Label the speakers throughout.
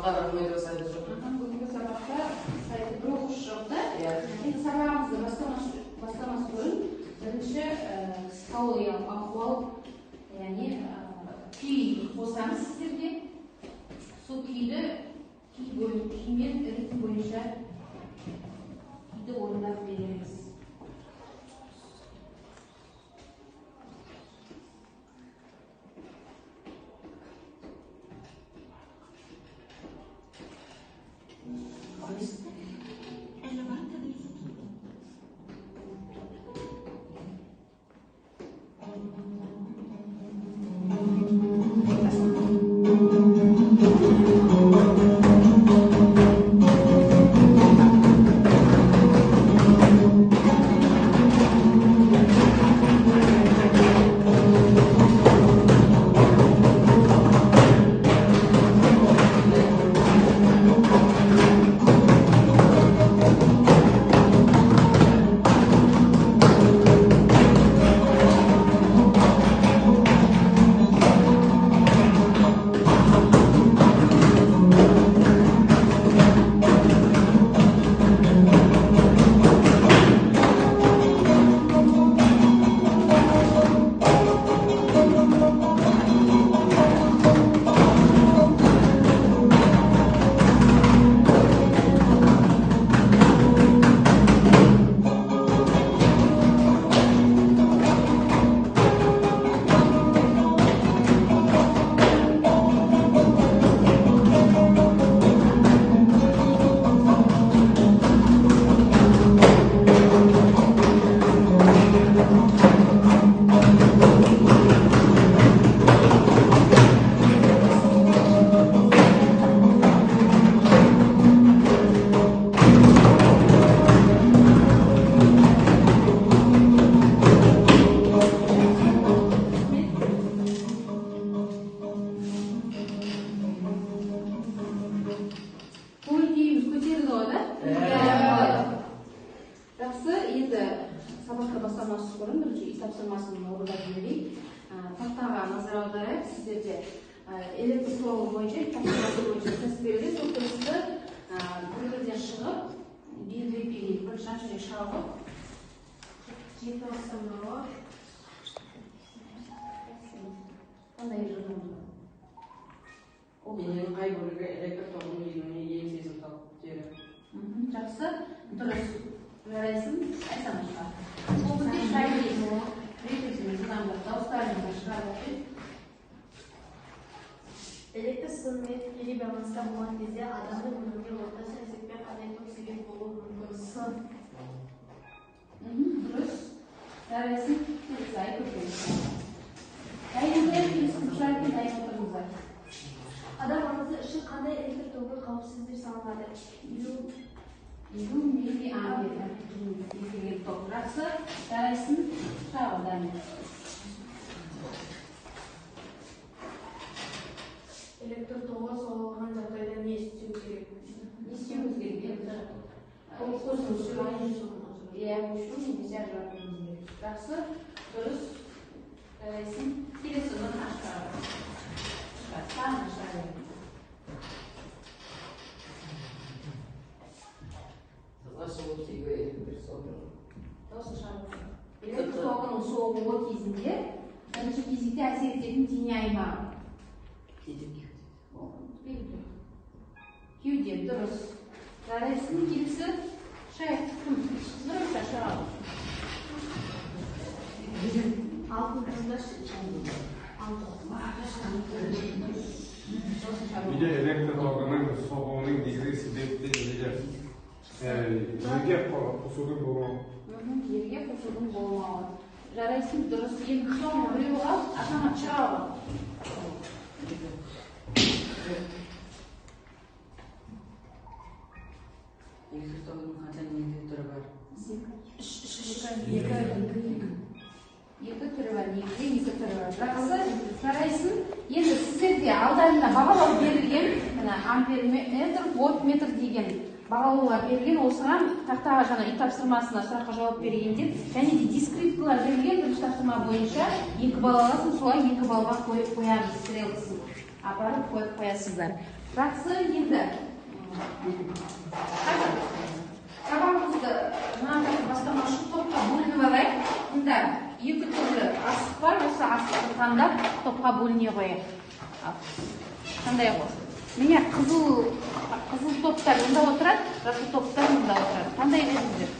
Speaker 1: Қарамайды сайды жоқ.
Speaker 2: Бүгінгі сабақта сайды бір оқушы жоқ да. Енді сабағымызды бастамас бұрын бірінші психологиялық ахуал, яғни күй қосамыз сіздерге. Сол күймен ритм бойынша күйді орындап береміз. Сабаққа бастамас бұрын бірінші үй тапсырмасын орындап жіберейік. Тақтаға назар аударайық. Сіздерде электр столы бойынша, үй тапсырмасы бойынша тест беріледі. Сол тестті бір-бірден шығып, белгілеп берейік. Бірінші жерге шалғып, жеті бастамаға қандай жырдың?
Speaker 1: Менің қай бөлігі электр тоғының ең сезім тауып жері.
Speaker 2: Жақсы, дұрыс. Жарайсың, айтсаңызға. Бұл бірде шайдейсің, ретесіңіз, адамдар, дауыстарыңызға шығарып.
Speaker 3: Электр сыммен тікелей байланыста болған кезде адамның өміріне орташа есеппен қандай тоқ себеп болуы мүмкін? Сын.
Speaker 2: Дұрыс. Жарайсың, айтып өтіңіз. Дайындар, келісім шаратын дайын отырыңыздар.
Speaker 3: Адам ағзасы үшін қандай электр тоғы қауіпсіз деп саналады?
Speaker 2: Милли ампер есілген тоқ. Жақсы, жарайсың, шағылдан.
Speaker 3: Электр тоғы соғылған жағдайда не істеу керек?
Speaker 2: Не істеуіміз керек? Көзіміз немесе ажыратуымыз керек. Жақсы, дұрыс. Жарайсың, келесі ұзын ашқарады. Саған ашқарады. Электр тоғының соғуы кезінде бірінші кезекте әсер ететін дене аймағы. Кеуде, дұрыс. Жарайсың, келесі шай кім? Дұрыс ашырау.
Speaker 3: Алтын таңдаш.
Speaker 4: Үйде электр тоғының соғуының негізгі себепті жерге қосудың болмауы.
Speaker 2: Жерге қосудың болмауы. Жарайсың, дұрыс. Енді соңғы біреу алып, ашаңа шығару.
Speaker 1: Электр тоғының қанша негізгі түрі бар?
Speaker 2: Екі түрі бар, негізгі екі түрі бар. Жақсы, жарайсың. Енді сіздерде алдарында бағалау берілген, амперметр, вольтметр деген бағалаулар берілген. Осыған тақтаға жаңа үй тапсырмасына сұраққа жауап бергенде, және де дискриптылар берілген. Бірінші тапсырма бойынша 2 балл аласың, солай 2 баллға қойып қоямыз, стрелкасын апарып қойып қоясыздар. Жақсы, енді қазір сабағымызды мынадай бастамашы топқа бөлініп алайық. Мұнда екі түрлі асық бар, осы асықты таңдап топқа бөліне қояйық. Қандай ғой? Міне қызыл топтар мұнда отырады, жасыл топтар мұнда отырады. Қандай беріңіздер?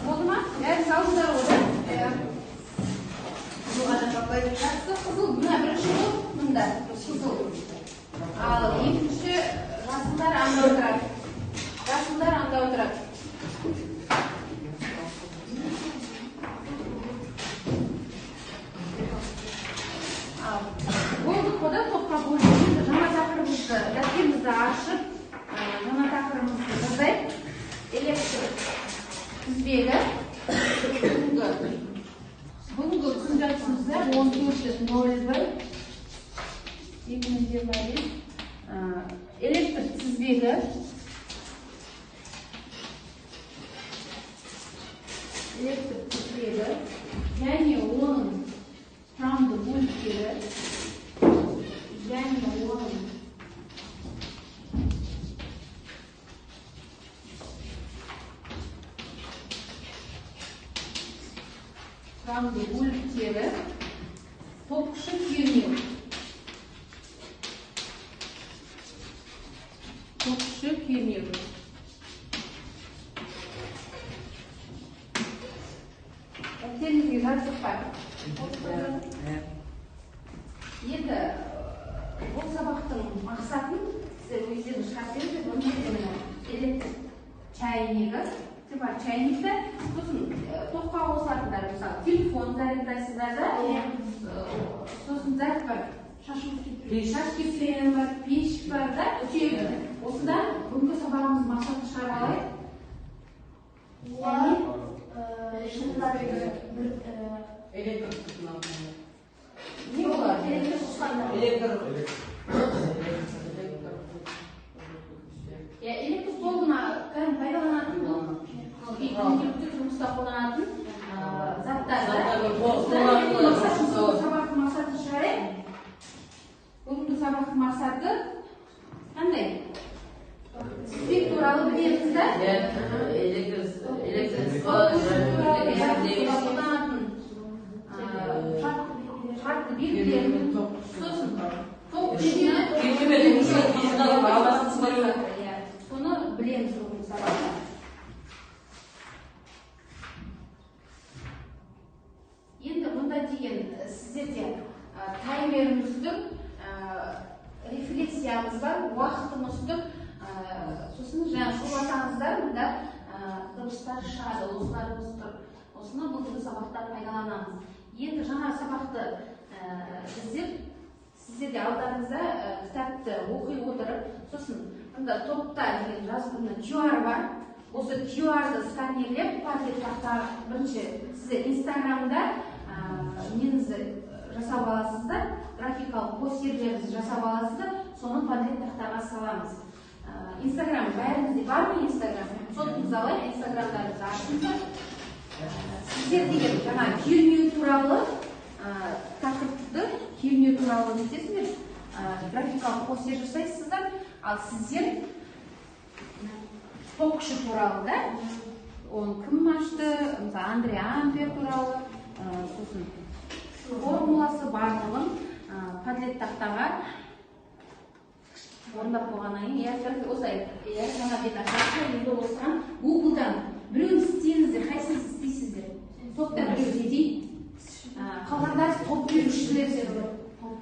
Speaker 2: Болды ма? Бәрі салыңдар ғой. Қызыл, мына бірінші топ мұнда қызыл. Ал екінші жасылдар анда отырады. Жасылдар анда отырады. Болдық қода топқа бөлінген жаңа тақырыбымызды, дәптерімізді ашып, жаңа тақырыбымызды жазайық. Электр тізбегі. Бүгінгі күнделігімізде 14.01.2020 электр тізбегі. Электр тізбегі және оның құрамды бөліктері және оның құрамды бөліктері топшы кернеу. Топшы кернеу. Дәптеріңізге жаздық па? Енді бұл сабақтың мақсатын сіздер өздеріңіз шығарсаңыздар, электр чайнигі, бар чайникті, сосын тоққа қосатындар, мысалы телефон зарядтайсыздар да, сосын заряд бар, шаш кептірген бар, пеш бар да, осыдан бүгінгі сабағымыз мақсатын шығарып алайық.
Speaker 1: Электр тұтынады.
Speaker 2: Не олар? Электр тұтқандар. Электр столына пайдаланатын күнделікті жұмыста қолданатын заттар. Сабақтың мақсатын шығарайық. Бүгінгі сабақтың мақсаты қандай? Тізбек туралы білеміз да? Шартты белгілерін, сосын топ соны білеміз бүгінгі сабақта. Енді мұнда деген сіздерде таймеріміздің рефлексиямыз бар, уақытымыздың сосын жаңа шуласаңыздар, мұнда дыбыстар шығады, осыларымыз тұр. Осыны бүгінгі сабақта пайдаланамыз. Енді жаңа сабақты сіздерде алдарыңызда кітапты оқи отырып, сосын мұнда топта деген жазылған QR бар. Осы QR-ды сканерлеп, падлет тақтаға бірінші сіздер инстаграмда неңізді жасап аласыздар, графикалық постердеріңізді жасап аласыздар, соны падлет тақтаға саламыз. Инстаграм бәріңізде бар ма инстаграм? Сотыңызды алайық, инстаграмдарыңызды ашыңыздар. Сіздер деген жаңа кернеу туралы тақырыпты, кернеу туралы нетесіңдер, графикалық постер жасайсыздар, ал сіздер токшы туралы да, оны кім ашты, мысалы Андрей Ампер туралы, сосын формуласы барлығын падлет тақтаға орындап қойғаннан кейін, осылай жаңа бет ашасыздар, енді осыған Google-дан біреуін істейсіздер, қайсыңыз істейсіздер? Топтан біреу істейді, қалғандар топ берушілер.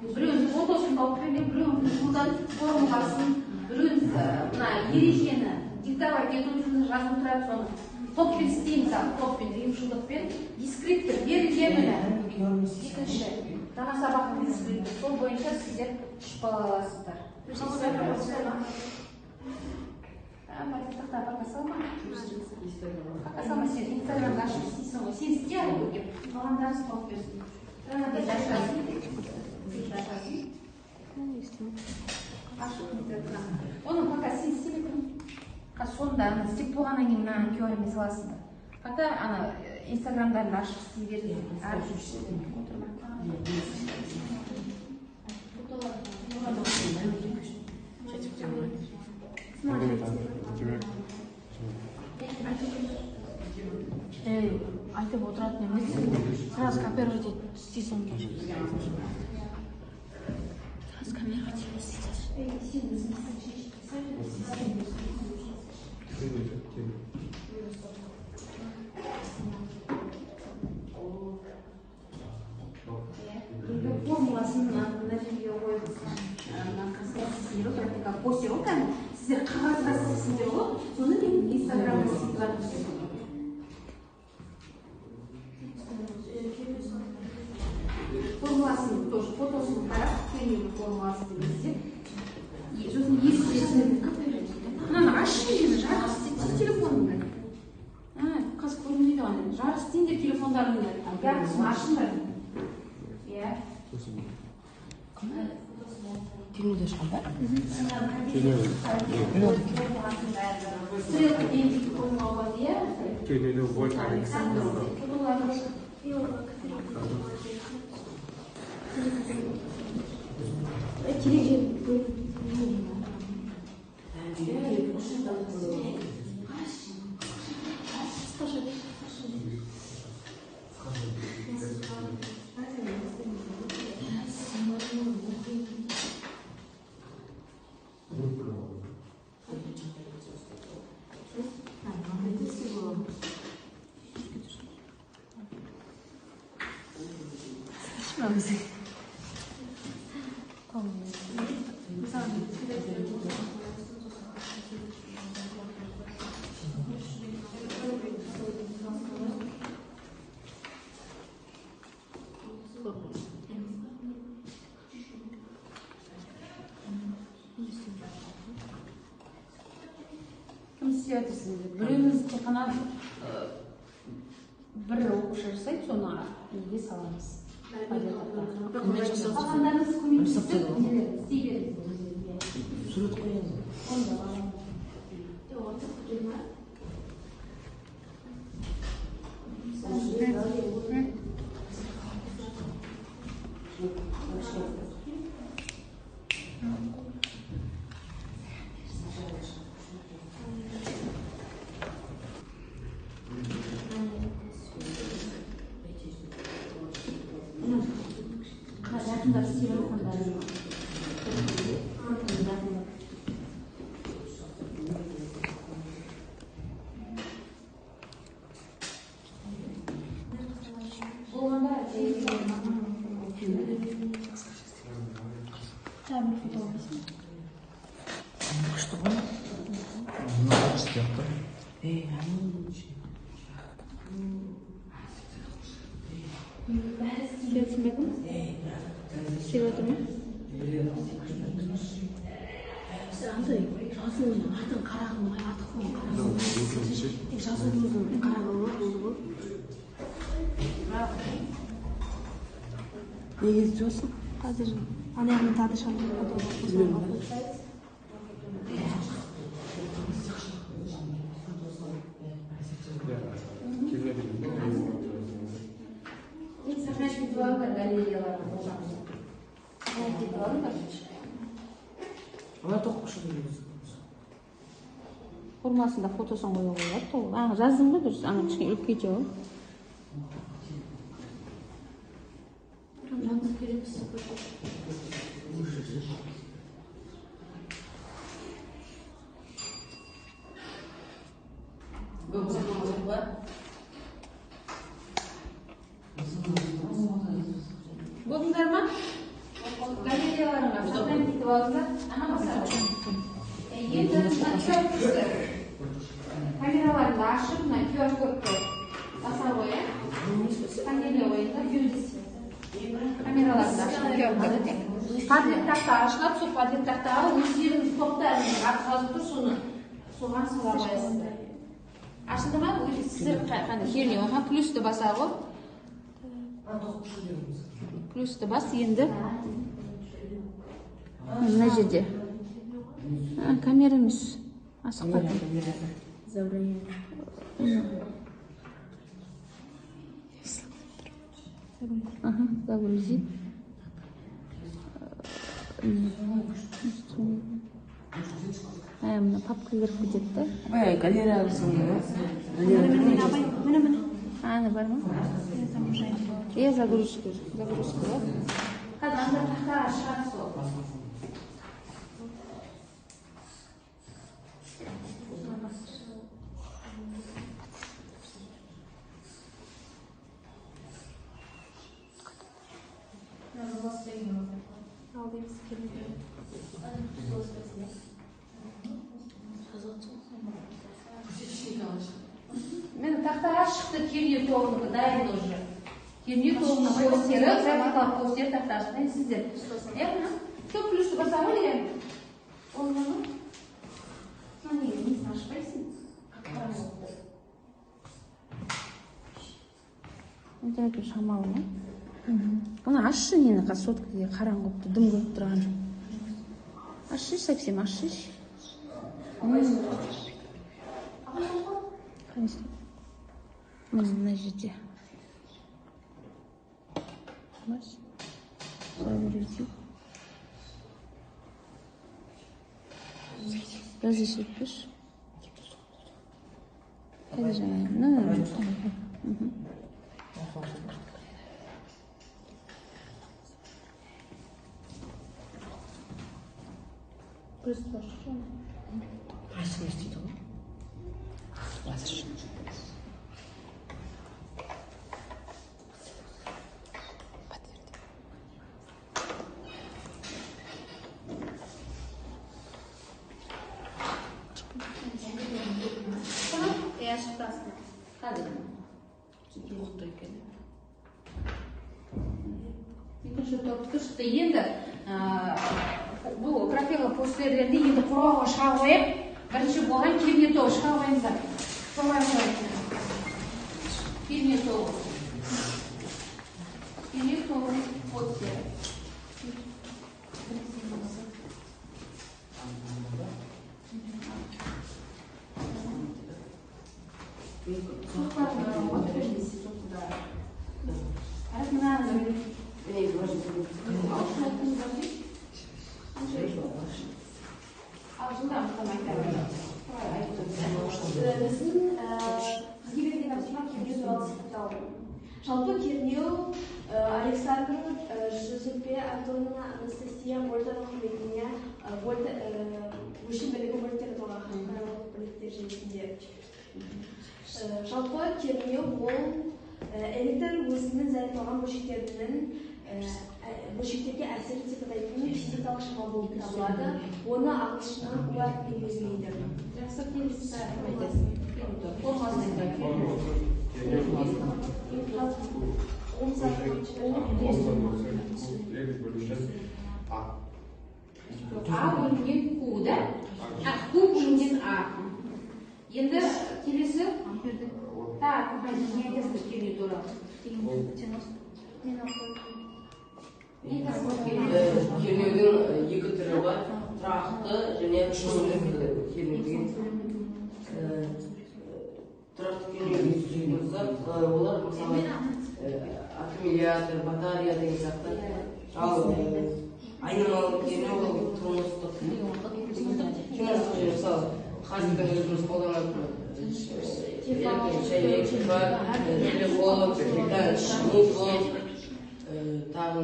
Speaker 2: Біреуін фотосын тауып берген, біреуін Google-дан формуласын, біреуін ережені диктовать етуін жазып тұрады, соны топпен істейміз, топпен, ұйымшылдықпен, дискриптор берілгені екінші жаңа сабақтың дискриптор, сол бойынша сіздер шпалаласыздар. Пока салма. Пока салма сен инстаграмда ашып істейсің ғой. Сен істей алып өтіп, қалғандарын тауып берсін. Оны пока сен істемедің. Сонда істеп болғаннан кейін мынаны QR-мен саласыңдар. Пока Instagram'dan açıp sizleri
Speaker 3: айтып отыратын емес. Сразу кооперировать істейсің. Сразу камераға
Speaker 2: формуласын мына жерге қойып сіздер практика постер ғой кәдімгі сіздер қағазға сіздер ғой соны мен инстаграмға формуласын тоже фотосын қарап тренинг формуласы демесіздер сосын есімдер мынаны ашшы енді жарық істейді телефоныңда қазір көрінбейді ғой жарық істейіндер телефондарыңда яркосын ашыңдар иә
Speaker 3: кинода шыққан ба?
Speaker 2: стрелка деньги формулаға иә
Speaker 4: Кинода больше.
Speaker 2: кім істеп жатырсыңыз біреуіміз тек қана бір оқушы жасайды соны неге саламыз қалғандарыңыз көмектесіп істей беріңіздер
Speaker 3: сурет қоямыз.
Speaker 2: жақындап телефондарыңыз
Speaker 3: Күшті ғой. Мына істепті.
Speaker 2: келісімбегім істеп отыр ма
Speaker 3: андай жазуын атын қарағылмай атын жазуымыздың қарағылмай болды неге іздейсің қазір аяғын тады
Speaker 2: сохранить галереяларын қолданыңыз
Speaker 3: Ана тоқшы дейміз.
Speaker 2: формасында фотосын қоюға болады жаздым ғой дұрыс ана кішкене үлкейте ғой болдыңдар ма галереяларыңа фотоны кетіп алдыңдар ана басады енді камераларды ашып мына QR кодты баса қояйық панельге қойыңдар камераларды ашып QR коды подлет тақта ашылады сол подлет тақтаға өздеріңіз топтарыңыз аты жазып тұр соны соған сала қоясыздар ашылды ма сіздер қандай херня плюсті баса ғой плюсті бас енді мына жерде камера емес асықпа Ага, загрузи. Мына папка кіріп кетеді да.
Speaker 1: Ой, галерея рисунок.
Speaker 2: Аны бар ма? Загрузка. Қазір анда тақтаға шығады сол. Мен тақтаға шықты кернеу тобынікі дайын уже. Кернеу тобының постері, графикалық постер тақташын сіздер. Көп плюсті баса ғой деген? Олма ма? Неге, несін ашпайсың? Интернетпен шамалы ма? Оны ашшы нені соткаға қараңғы қойыпты, дым көріп тұрған жоқ. Ашшы, совсем ашшы. Конечно. Мына жерде. Бас. Загрузить. Разрешить. Это же, Просто что?
Speaker 1: Простите, Вас.
Speaker 2: Я шықтасына. Қазір. Екінші топты шықты. Енді бұл графикалық постерлерді енді құрауға шыға қойып, бірінші болған кернетоғы шыға қойыңыздар. Солай қойып. Кернетоғы. Кернетоғы постері.
Speaker 3: Жалпы кернеу Александр Жозепе Антонина Анастасия Вольтаның құрметіне өлшем білігі вольттері тұрған қаралық бірліктер желісінде. Жалпы кернеу ол электр өзінің зайырлаған бөлшектерге әсер ететін физикалық шама болып табылады. Оны ағылшыннан уат деп өзгейді.
Speaker 2: Жақсы келесі айтасың. Формасын А бөлінген Q да? Q бөлінген А. Енді келесі так, не айтасыз кернеу туралы.
Speaker 1: Кернеудің екі түрі бар, тұрақты және шынымен кернеу. Тұрақты кернеу олар мысалы аккумулятор, батарея деген сияқты. Ал айнымалы кернеу ол тұрмыстық. Мысалы қазірдің өзіміз қолданатын телефон, ноутбук, тағы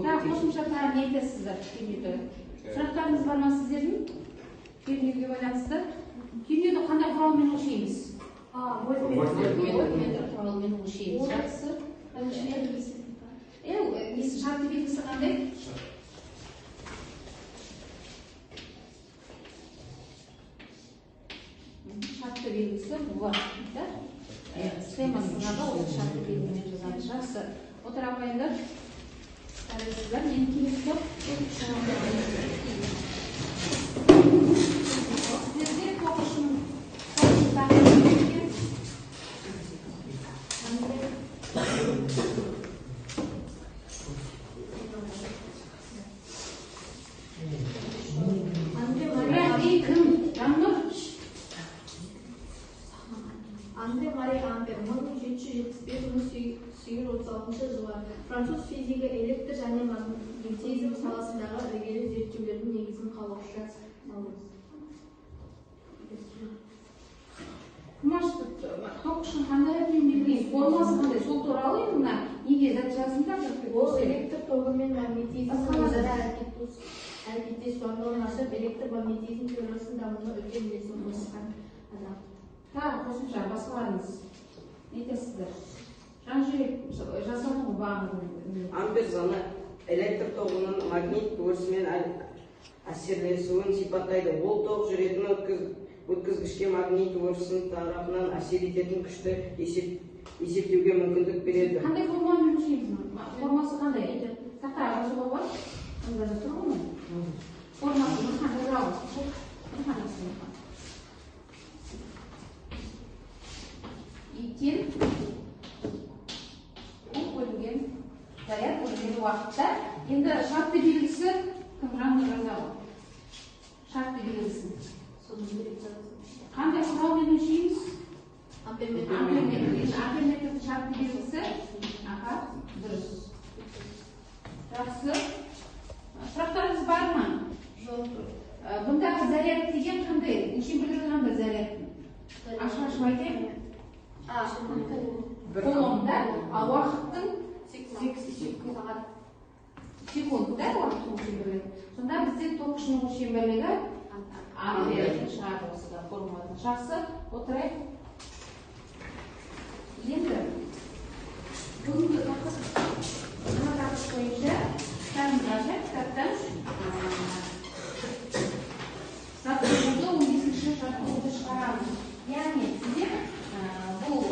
Speaker 2: Так, қосымша тағы не айтасыздар кернеуді? Сұрақтарыңыз бар ма сіздердің? Кернеуге байланысты. Кернеуді қандай құралмен өлшейміз? Вольтметр құралымен өлшейміз. Жақсы. Несі шарты белгісі қандай? Шартты белгісі вольт. Схемасына да осы шартты белгімен жазамыз. Жақсы. Отыра қойыңдар. Қарайсыздар, нені келесі көп? Сіздерде тоғышын
Speaker 3: Анде Мария Ампер 1775 Француз физигі электр және магнетизм саласындағы іргелі зерттеулердің негізін қалаушы.
Speaker 2: тоқшын қандай белгілейді, формасы қандай, сол туралы мына неге зат жазыңдар.
Speaker 3: Ол электр тогы мен магнетизм өзара әрекеттесу арқылы ашып, электромагнетизм теориясының дамуына үлкен үлесін қосқан адам.
Speaker 2: Тағы қосымша басқаларыңыз не айтасыздар? Жан-жүрек жасадың бағын.
Speaker 1: Ампер заңы электр тогының магнит өрісімен әсерлесуін сипаттайды. Ол ток жүретін өткізгішке магнит өрісінің тарапынан әсер ететін күшті есептеуге мүмкіндік береді.
Speaker 2: Қандай форманы білмейміз? Формасы қандай? Тақтаға жазуға бар? Онда да тұр ғой? Формасы қандай жауыз? Итен бөлінген заряд бөлінген уақытта енді шартты белгісі кім жанды жазады? Шартты белгісі қандай құралмен өлшейміз? Амперметрдің шартты белгісі дұрыс. Жақсы. Сұрақтарыңыз бар ма?
Speaker 3: Жоқ.
Speaker 2: Бұндағы заряд деген қандай? Өлшем бірлігі қандай зарядтың? Ашып айтайын. Колонда, а уақыттың секундта уақыттың өлшем бірлігі. Сонда бізде токшының өлшем бірлігі амперден шығады осыдан формуладан. Жақсы, отырайық. Енді бүгінгі тақырып бойынша кітабымызға кітаптан жаттығуды 15-ші жаттығуды шығарамыз. Яғни сіздер бұл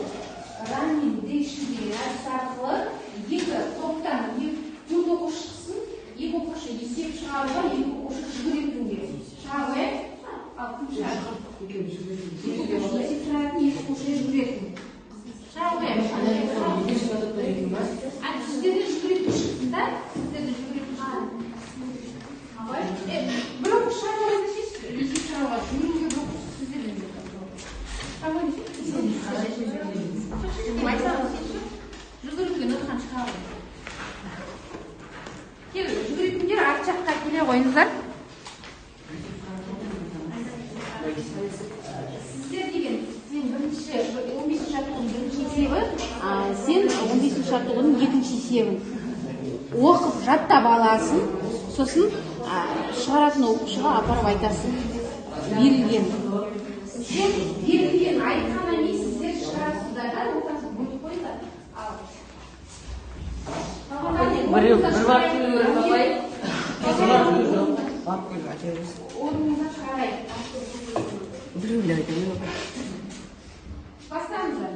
Speaker 2: раннинг дэшінде әдіс арқылы екі топтан төрт оқушы шықсын, екі оқушы есеп шығаруға, екі оқушы жүгіретін керек. Шығаруға, ал кім шығады? Екі оқушы есеп шығаратын, екі оқушы жүгіретін. Шығаруға. Сіздерді жүгіретін шықсын да? Сіздерді жүгіретін шықсын. Бір оқушы шығаруға есеп шығаруға, жүгіруге бір оқушы сіздерден де. Жүгіруге нұрхан шығаруға. Жүгіретіндер арт жаққа келе қойыңыздар. Сіздер деген сен 15-ші жаттығудың бірінші есебі, сен 15-ші жаттығудың екінші есебін оқып жаттап аласың, сосын шығаратын оқушыға апарып айтасың. Берілген. Сен берілген айтқаннан кейін сіздер шығарасыздар да, ортасын бөліп қойыңдар.
Speaker 1: Бір бақай.
Speaker 2: Орныңызға шығарайық. Бастаңыздар.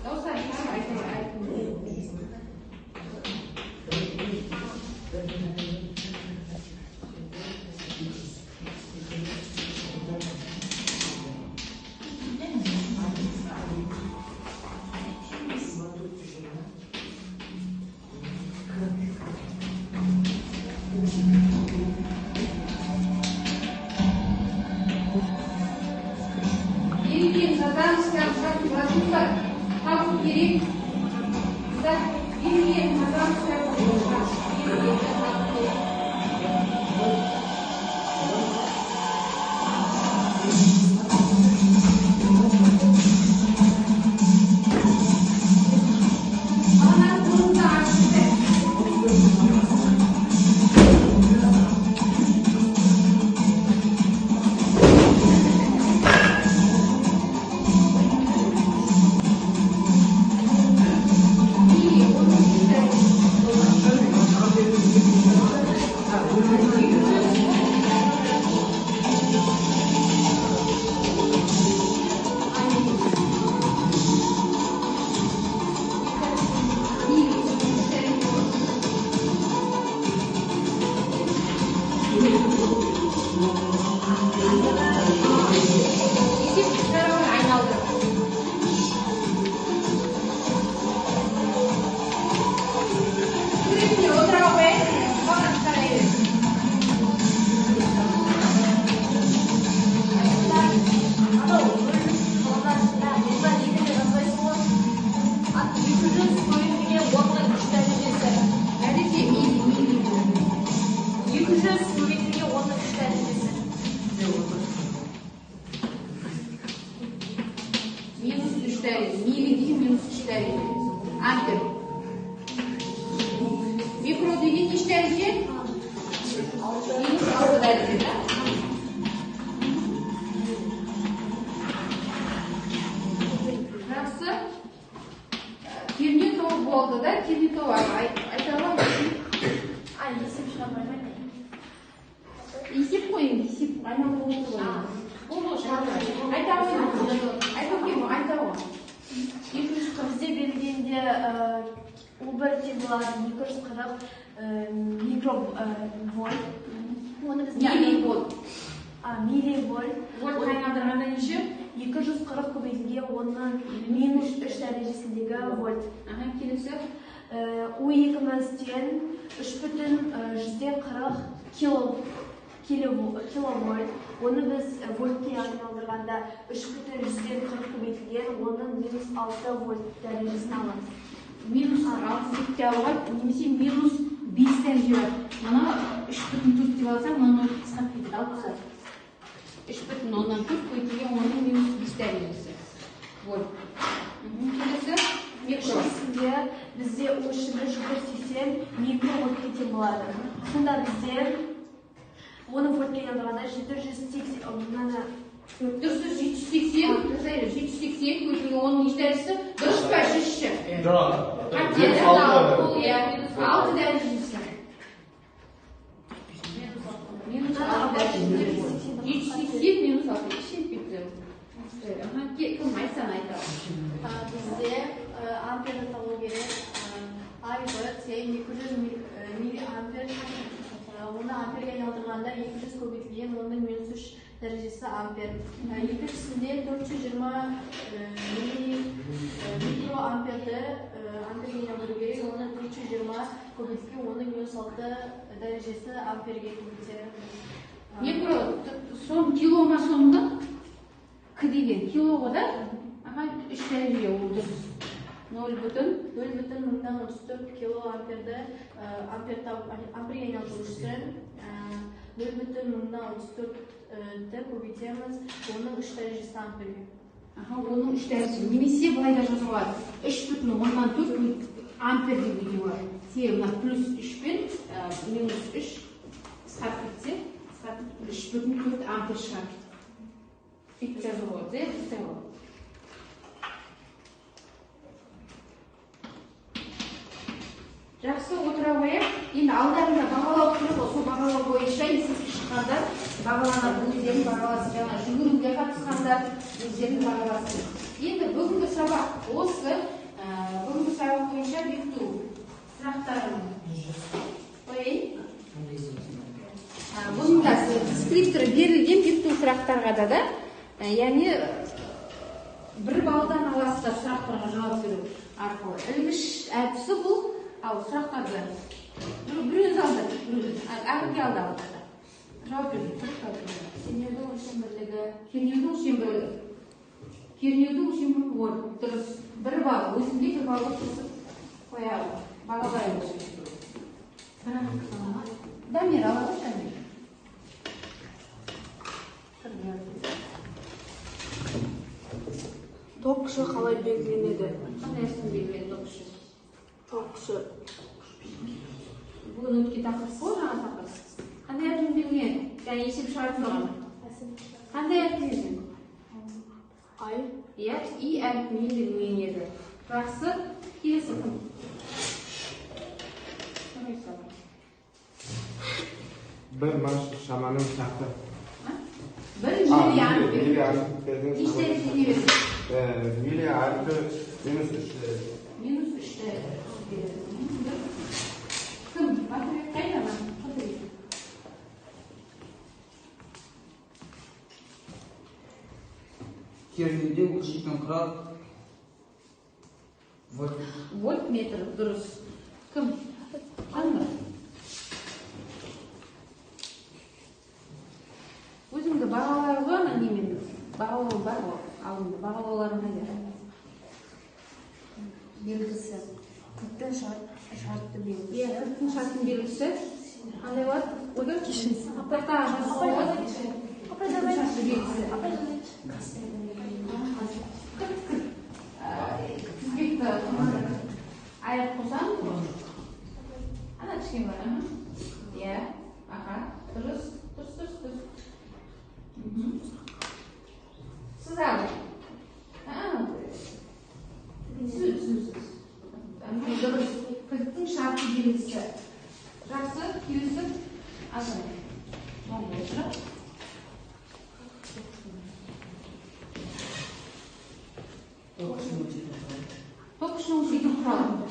Speaker 2: Дауыстар айтыңыз.
Speaker 3: минус көбейтілген онның үш дәрежесі.
Speaker 2: Дәреже мили.
Speaker 3: 200 көбейтілген онның үш дәрежесі.
Speaker 2: Минус 3 дәреже. Мили деген минус 3 дәреже. Ампер. Микро деген неше дәреже? Минус 6 дәреже, да? Жақсы. Кернеу тобы болды, да? Кернеу тобы айта аламын.
Speaker 3: Есеп шығармаймын.
Speaker 2: Есеп қойын, есеп айналдырып отыр ғой. Айта қойын. Айта қойын.
Speaker 3: Бізде берілгенде U1 болады 240 микровольт. Оны бізге
Speaker 2: Милливольт.
Speaker 3: милливольт.
Speaker 2: Вольт айналдырғанда неше?
Speaker 3: 240 көбейтілген онның минус 3 дәрежесіндегі вольт.
Speaker 2: Келесі.
Speaker 3: U2-мізден 3,40 киловольт. Оны біз вольтке айналдырғанда 3,40 көбейтілген оның минус 6 вольт дәрежесін аламыз.
Speaker 2: Минус 6 деп алуға, немесе минус 5 дәреже бар. Мына 3,4 деп алсам, мына қысқарып кетеді, алып қысады. 3,4 көйтілген оның минус 5 дәрежесі. Вольт. Келесі.
Speaker 3: Екіншісінде бізде ошыны 180 микровольт кетен болады. Сонда бізде оны вольтке айналдырғанда 780
Speaker 2: көйтілген оның неше дәрежесі? Дұрыс па, шешші?
Speaker 4: Жоқ.
Speaker 2: Алты дәрежесі. Минус 6 дәрежесі. 780 минус 6. Шешіп кетті. Кім айтсан айтады.
Speaker 3: бізде амперді табу керек. I1 тең 200 миллиампер. Оны амперге айналдырғанда 200 көбейтілген оның минус 3 дәрежесі ампер. Екіншісінде 420 микроамперді амперге айналдыру керек. Оны 420 көбейтілген оның минус 6 дәрежесі амперге көбейтеді.
Speaker 2: Микро, сон килома сонда? К деген килоға да? 3 дәреже ол дұрыс.
Speaker 3: 0,34 килоамперді амперге айналдыру үшін 0,34-ті көбейтеміз, оның 3 дәрежесі амперге.
Speaker 2: Оның 3 дәрежесі. Немесе былай да жазуға 3,4 ампер деген бар. Мына плюс 3 пен минус 3 қысқарып кетсе, 3,4 ампер шығады. Сөйтіп жазуға болады. Жақсы, отыра қояйық. Енді алдарында бағалау тұрып, сол бағалау бойынша есепке шыққандар бағаланады, өздерін бағаласын, жаңа жүгіруге қатысқандар өздерін бағаласын. Енді бүгінгі сабақ осы, бүгінгі сабақ бойынша бекіту сұрақтарын қойайын. Бұнда скриптор берілген бекіту сұрақтарға да, яғни бір балдан аласыздар сұрақтарға жауап беру арқылы. Ілгіш әдісі бұл. Ал сұрақтарды біреуіңіз алды, әкімге алды. Жауап берді.
Speaker 3: Кернеудің өлшем бірлігі.
Speaker 2: Кернеудің өлшем бірлігі. Кернеудің өлшем бірлігі ол дұрыс. Бір бал, өзінде бір бал қосып қояды. Бағалаймыз. Дамир алады, Дамир.
Speaker 3: Топ күші қалай белгіленеді?
Speaker 2: Қандай әсін белгіледі топ күші?
Speaker 3: Топ күші.
Speaker 2: Бүгін өткен тақырып қой, жаңа тақырып. Қандай әрпін белгіленеді? Және есеп шығарып тұрған. Қандай әрпін белгіленеді?
Speaker 3: Ай.
Speaker 2: Иә, И әрпімен белгіленеді. Жақсы, келесі кім?
Speaker 4: Bir maş şamanın şahtı.
Speaker 2: Bir mili әрпі.
Speaker 4: Mili әрпі.
Speaker 2: Неше дәрежеде береді?
Speaker 4: Mili әрпі минус 3 дәрежеде.
Speaker 2: Минус 3 дәрежеде. Кім? Батырбек қайда ма?
Speaker 5: Кернеуде өлшейтін құрал
Speaker 2: Вольт метр, дұрыс. Кім? Қандай? Өзіңді бағалауға немен? Бағалау бар ғой, алдында бағалауларың қайда?
Speaker 3: белгісі. Кілттің шартты белгісі.
Speaker 2: Иә, кілттің шарттың белгісі. Қандай болады? Ольга? Тақтаға жазып қойған. Шартты белгісі. Тізбекті аяқ қосам. Ана кішкене бар. Иә, аха. Дұрыс. Сызады. Дұрыс. Кілттің шартты белгісі. Жақсы, келісіп, азай. Оң отырып. Ток үшін жету құралы.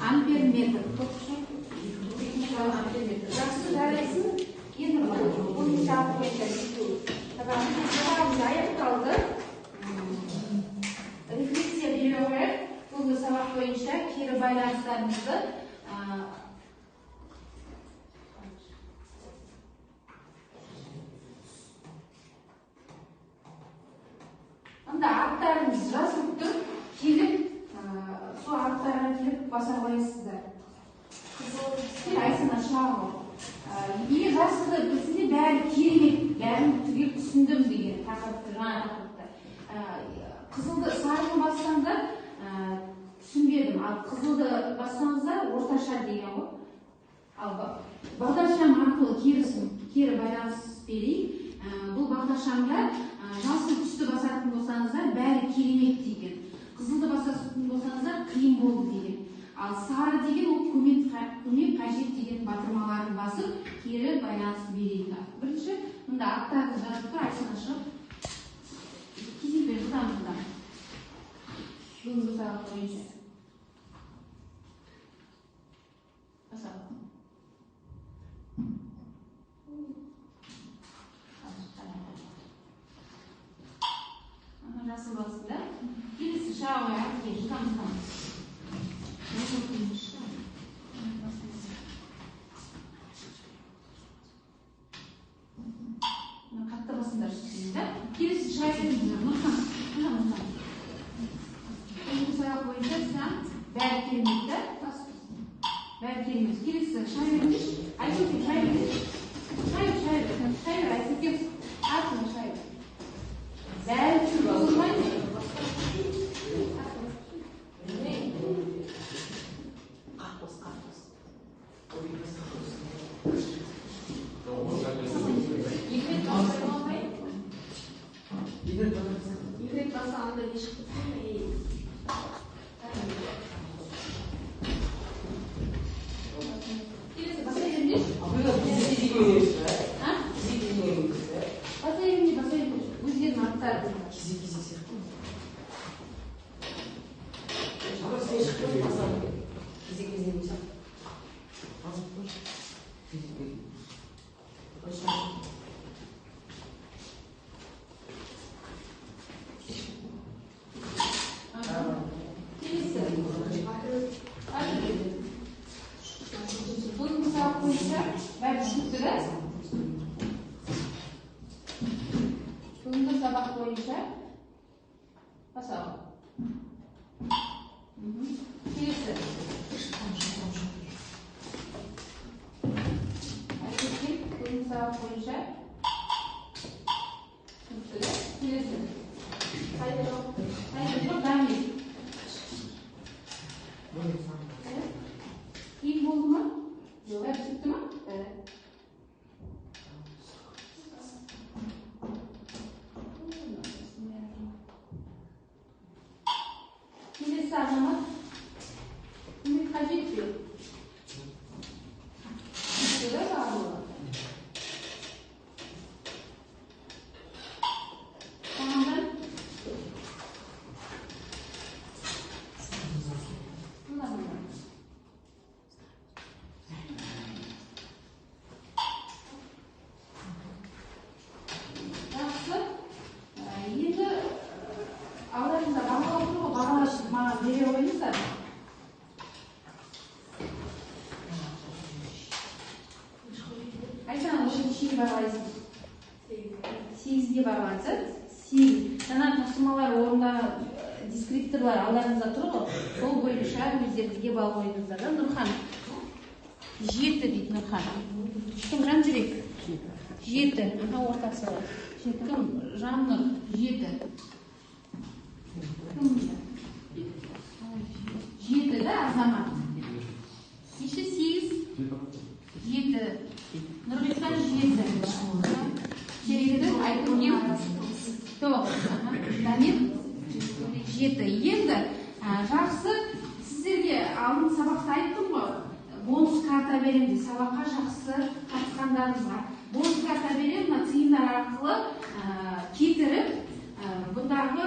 Speaker 2: Ампер метр. Ток үшін жету құралы ампер метр. Жақсы дәресін енді оның шарты бойынша жету. Сабағымыз аяқталды. Рефлексия бере қояйық. Бұл сабақ бойынша кері байланыстарымызды аттарыңыз жазып тұр, келіп, сол аттарға келіп баса қоясыздар. Айсына шағы. Егер жасылды білсінде бәрі керемет, бәрін түгел түсіндім деген тақырыпты, жаңа тақырыпты. Қызылды сарыны бассаңыздар түсінбедім, ал қызылды бассаңыздар орташа деген ғой. Ал бағдаршам арқылы кері байланыс берейік. Бұл бағдаршамда жасыл түсті басатын болсаңыздар бәрі керемет деген. Қызылды басатын болсаңыздар қиын болды деген. Ал сары деген ол көмек қажет деген батырмаларын басып, кері байланыс берейді. Бірінші, мұнда аттарды жазып тұр, айсына шығып. Кезекпен бұдан. Бүгінгі сабақ бойынша. Басалып. Жасыл басында. Келесі шағылай артын жұтамыз. Қатты басында жұтамыз. Келесі шағылай нұрхан. Бүгінгі сабақ бойынша сән бәрі керемет. Бәрі керемет. Келесі шағылай. Айсекем шағылай. Шағылай. Айсекем. Артына шағылай. Бәрі түрі болмайды. Екі баса анда не шықты? Келесі баса ермеш? Баса ермеш. Өздерінің аттары. Бүгінгі сабақ бойынша бәрі түсінікті. Бүгінгі сабақ бойынша басалып. Келесі. Бүгінгі сабақ бойынша келесі. Қайда жоқ, дәмей. Кейін болды ма? Бәрі түсінікті ма? Келесі азамат көмек қажет пе? Түсінікті барлығы. Жаңадан жақсы. Енді алдарында баға отыр ғой, бағалар маған бере қойыңыздар. Айсана, осы нешеге бағалайсыз? 8-ге бағалайсыз. 8. Жаңа тапсырмалар орында диск скрипторлар алдарыңызда тұр ғой, сол бойынша өздеріңізге балл қойдыңыздар да. Нұрхан 7 дейді. Нұрхан кім? Жан-жүрек 7. Ортасы кім? Жаннұр 7. Кім? 7 да, Азамат. Неше? 8? 7. Нұрбекхан 7. Керегі Айкүнем 9. Дамир 7. Енді жақсы, сіздерге алдын сабақта айттым ғой, бонус карта берем де, сабаққа жақсы қатысқандарыңызға бонус карта берем, тиындар арқылы кетіріп, бұндағы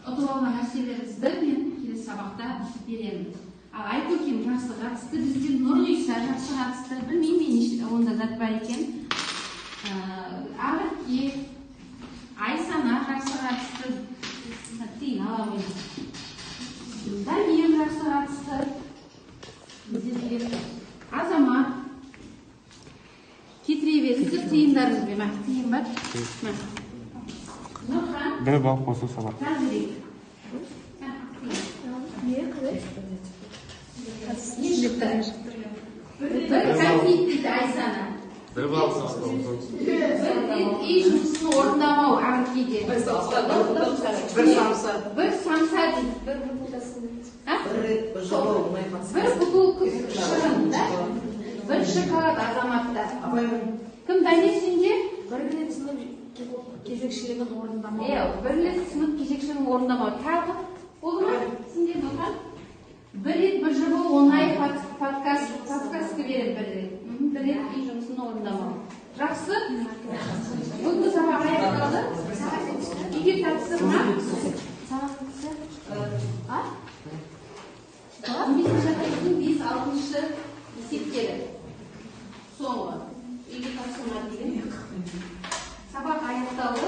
Speaker 2: ұтып алған нәрселеріңізді мен келесі сабақта беремін. Ал Айкөкем жақсы қатысты, бізден Нұрғиса жақсы қатысты, білмеймін онда зат бар екен. Арке, Айсана жақсы қатысты, тиын ала қойды. Дамир жақсы қатысты. Азамат кетіре беріңіздер тиындарыңызбен. Тиын бар. Нұрхан.
Speaker 4: Bir bal qo'sa sabah.
Speaker 2: Жан-жүрек. Bir конфликт дейді Айсана.
Speaker 4: Bir bal qo'sa.
Speaker 2: Үй жұмысын орындамау Аркеде.
Speaker 1: Bir samsa.
Speaker 2: Bir самса дейді. Bir бутылка шырын да. Bir шоколад Азаматта. Кім Дамир сенде?
Speaker 3: Bir rет sınıf кезекшілігін орындамау.
Speaker 2: Bir рет сынып кезекшілігін орындамау. Тағы болды ма? Сенде Нұрхан? Bir рет bir жылы оңай подкастқа беріп бір рет. Bir рет үй жұмысын орындамау. Жақсы? Бүгінгі сабақ аяқталды. Егер тапсырма сабақ бітсе 15-6 есептері соңғы үйге тапсырма деген сабақ аяқталды.